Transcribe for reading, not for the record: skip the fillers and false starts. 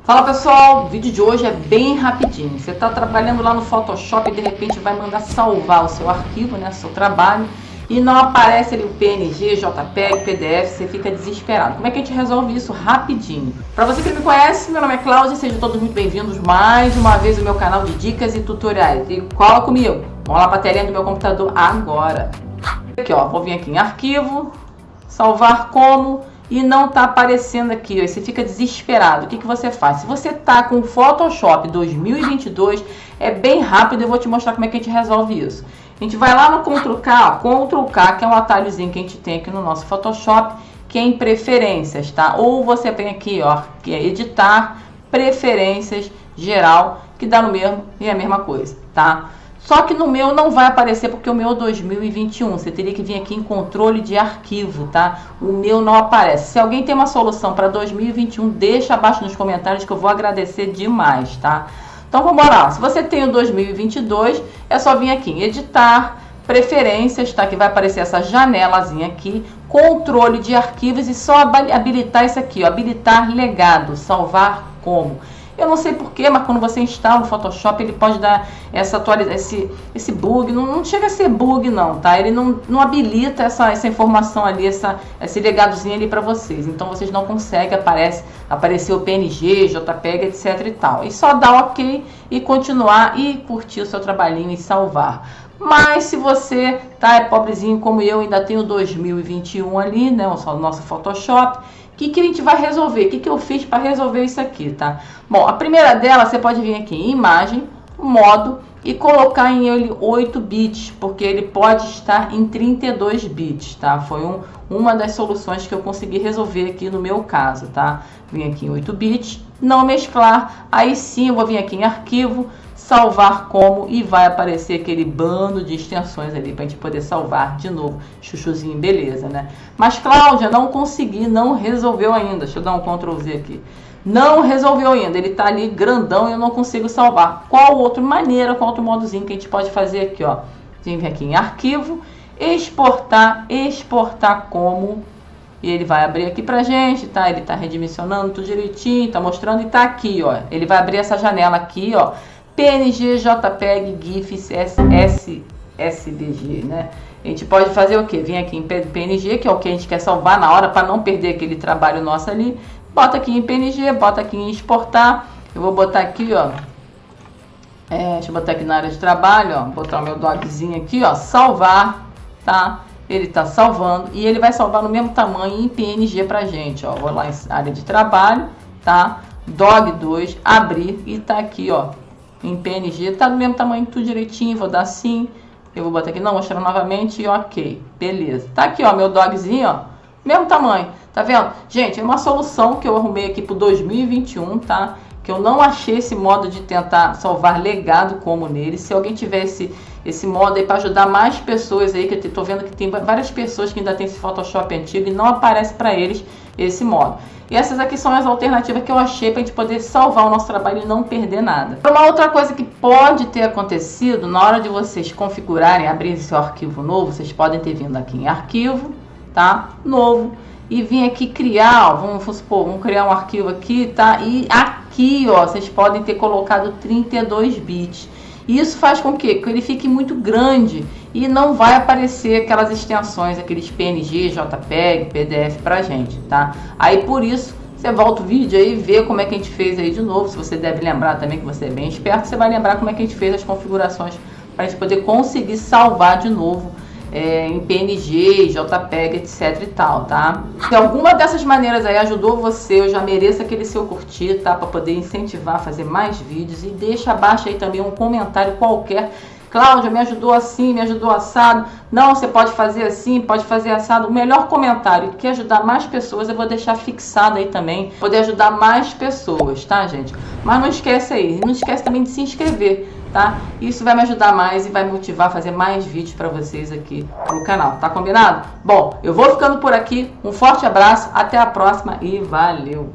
Fala pessoal, o vídeo de hoje é bem rapidinho. Você está trabalhando lá no Photoshop e de repente vai mandar salvar o seu arquivo, né, seu trabalho, e não aparece ali o PNG, JPEG, PDF, você fica desesperado. Como é que a gente resolve isso rapidinho? Para você que não me conhece, meu nome é Cláudia, sejam todos muito bem-vindos mais uma vez ao meu canal de dicas e tutoriais. E cola comigo, vamos lá para a telinha do meu computador agora. Aqui ó, vou vir aqui em arquivo, salvar como... e não tá aparecendo aqui, ó, você fica desesperado. O que você faz? Se você tá com o Photoshop 2022, é bem rápido, eu vou te mostrar como é que a gente resolve isso. A gente vai lá no Ctrl+K, Ctrl+K, que é um atalhozinho que a gente tem aqui no nosso Photoshop, que é em preferências, tá? Ou você vem aqui, ó, que é editar, preferências, geral, que dá no mesmo e é a mesma coisa, tá? Só que no meu não vai aparecer porque o meu é 2021. Você teria que vir aqui em controle de arquivo, tá? O meu não aparece. Se alguém tem uma solução para 2021, deixa abaixo nos comentários que eu vou agradecer demais, tá? Então vamos lá. Se você tem o 2022, é só vir aqui em editar, preferências, tá? Que vai aparecer essa janelazinha aqui, controle de arquivos e só habilitar isso aqui, ó, habilitar legado, salvar como. Eu não sei porquê, mas quando você instala o Photoshop, ele pode dar essa atualização, esse bug. Não chega a ser bug não, tá? Ele não habilita essa informação ali, esse legadozinho ali para vocês. Então vocês não conseguem aparecer o PNG, JPEG, etc e tal. E só dá OK e continuar e curtir o seu trabalhinho e salvar. Mas se você é pobrezinho como eu, ainda tem o 2021 ali, né? O nosso Photoshop. O que a gente vai resolver? O que eu fiz para resolver isso aqui, tá? Bom, a primeira dela, você pode vir aqui em imagem, modo, e colocar em ele 8 bits, porque ele pode estar em 32 bits, tá? Foi uma das soluções que eu consegui resolver aqui no meu caso, tá? Vim aqui em 8 bits, não mesclar, aí sim eu vou vir aqui em arquivo, salvar como, e vai aparecer aquele bando de extensões ali para a gente poder salvar de novo, chuchuzinho, beleza, né? Mas Cláudia, não consegui, não resolveu ainda. Deixa eu dar um Ctrl Z aqui. Não resolveu ainda, ele tá ali grandão e eu não consigo salvar. Qual outra maneira, qual outro modozinho que a gente pode fazer aqui, ó? Vem aqui em arquivo, exportar como, e ele vai abrir aqui pra gente, tá? Ele tá redimensionando tudo direitinho, tá mostrando e tá aqui, ó. Ele vai abrir essa janela aqui, ó. PNG, JPEG, GIF, SVG, né? A gente pode fazer o que? Vem aqui em PNG, que é o que a gente quer salvar na hora para não perder aquele trabalho nosso ali. Bota aqui em PNG, bota aqui em exportar. Eu vou botar aqui, ó. Deixa eu botar aqui na área de trabalho, ó. Botar o meu dogzinho aqui, ó. Salvar, tá? Ele tá salvando e ele vai salvar no mesmo tamanho em PNG pra gente, ó. Vou lá em área de trabalho, tá? Dog 2, abrir e tá aqui, ó. Em PNG, tá do mesmo tamanho, tudo direitinho, vou dar sim, eu vou botar aqui, não, mostrar novamente e ok, beleza. Tá aqui, ó, meu dogzinho, ó, mesmo tamanho, tá vendo? Gente, é uma solução que eu arrumei aqui pro 2021, tá? Que eu não achei esse modo de tentar salvar legado como nele. Se alguém tiver esse modo aí para ajudar mais pessoas aí, que eu tô vendo que tem várias pessoas que ainda tem esse Photoshop antigo e não aparece para eles esse modo. E essas aqui são as alternativas que eu achei para a gente poder salvar o nosso trabalho e não perder nada. Uma outra coisa que pode ter acontecido, na hora de vocês configurarem, abrir seu arquivo novo, vocês podem ter vindo aqui em arquivo, tá? Novo. E vir aqui criar, ó, vamos supor, vamos criar um arquivo aqui, tá? E aqui, ó, vocês podem ter colocado 32 bits. Isso faz com que ele fique muito grande e não vai aparecer aquelas extensões, aqueles PNG, JPEG, PDF pra gente, tá? Aí por isso, você volta o vídeo aí e vê como é que a gente fez aí de novo. Se você deve lembrar também que você é bem esperto, você vai lembrar como é que a gente fez as configurações para a gente poder conseguir salvar de novo em PNG, JPEG, etc e tal, tá? Se alguma dessas maneiras aí ajudou você, eu já mereço aquele seu curtir, tá? Para poder incentivar a fazer mais vídeos. E deixa abaixo aí também um comentário qualquer. Cláudia, me ajudou assim, me ajudou assado. Não, você pode fazer assim, pode fazer assado. O melhor comentário que ajudar mais pessoas, eu vou deixar fixado aí também. Poder ajudar mais pessoas, tá, gente? Mas não esquece aí, não esquece também de se inscrever, tá? Isso vai me ajudar mais e vai motivar a fazer mais vídeos para vocês aqui no canal, tá combinado? Bom, eu vou ficando por aqui. Um forte abraço, até a próxima e valeu!